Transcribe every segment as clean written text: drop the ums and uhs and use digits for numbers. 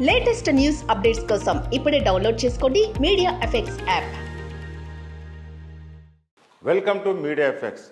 Latest news updates కోసం ఇప్పుడే download చేసుకోండి media effects app. Welcome to media effects.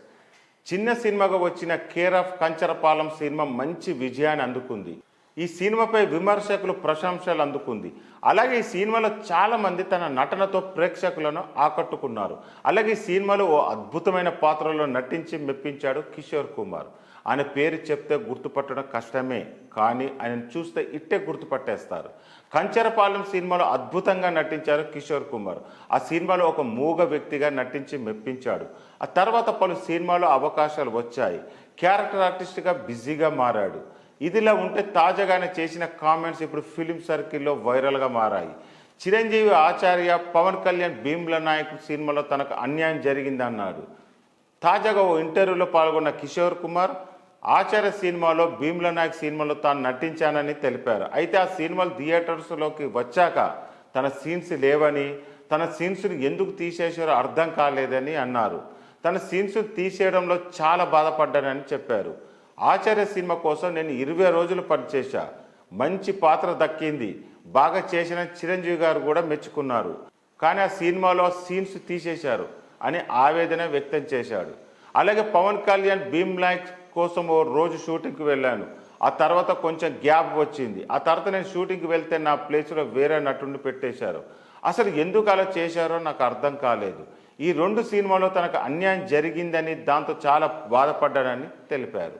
చిన్న సినిమాగా వచ్చిన కేర్ ఆఫ్ కంచరపాలెం సినిమా మంచి విజయాన్ని అందుకుంది. ఈ సినిమాపై విమర్శకులు ప్రశంసలు అందుకుంది. అలాగే ఈ సినిమాలో చాలా మంది తన నటనతో ప్రేక్షకులను ఆకట్టుకున్నారు. అలాగే ఈ సినిమాలో ఓ అద్భుతమైన పాత్రలో నటించి మెప్పించాడు కిషోర్ కుమార్. ఆయన పేరు చెప్తే గుర్తుపట్టడం కష్టమే, కానీ ఆయన చూస్తే ఇట్టే గుర్తుపట్టేస్తారు. కంచరపాలెం సినిమాలో అద్భుతంగా నటించారు కిషోర్ కుమార్. ఆ సినిమాలో ఒక మూగ వ్యక్తిగా నటించి మెప్పించాడు. ఆ తర్వాత పలు సినిమాలో అవకాశాలు వచ్చాయి. క్యారెక్టర్ ఆర్టిస్ట్గా బిజీగా మారాడు. ఇదిలా ఉంటే తాజాగానే చేసిన కామెంట్స్ ఇప్పుడు ఫిలిం సర్కిల్లో వైరల్గా మారాయి. చిరంజీవి ఆచార్య పవన్ కళ్యాణ్ భీమ్ల నాయక్ సినిమాలో తనకు అన్యాయం జరిగిందన్నాడు. తాజాగా ఓ ఇంటర్వ్యూలో పాల్గొన్న కిషోర్ కుమార్ ఆచార్య సినిమాలో భీమ్ల నాయక్ సినిమాలో తాను నటించానని తెలిపారు. అయితే ఆ సినిమాలు థియేటర్స్లోకి వచ్చాక తన సీన్స్ లేవని, తన సీన్స్ని ఎందుకు తీసేసారో అర్థం కాలేదని అన్నారు. తన సీన్స్ తీసేయడంలో చాలా బాధపడ్డానని చెప్పారు. ఆచార్య సినిమా కోసం నేను 20 రోజులు పనిచేశా, మంచి పాత్ర దక్కింది, బాగా చేసిన చిరంజీవి గారు కూడా మెచ్చుకున్నారు. కానీ ఆ సినిమాలో సీన్స్ తీసేశారు అని ఆవేదన వ్యక్తం చేశాడు. అలాగే పవన్ కళ్యాణ్ భీమ్ నాయక్ కోసం ఓ రోజు షూటింగ్కి వెళ్ళాను. ఆ తర్వాత కొంచెం గ్యాప్ వచ్చింది. ఆ తర్వాత నేను షూటింగ్కి వెళ్తే నా ప్లేస్లో వేరే నటుడిని పెట్టేశారు. అసలు ఎందుకు అలా చేశారో నాకు అర్థం కాలేదు. ఈ 2 సినిమాలో తనకు అన్యాయం జరిగిందని, దాంతో చాలా బాధపడ్డానని తెలిపారు.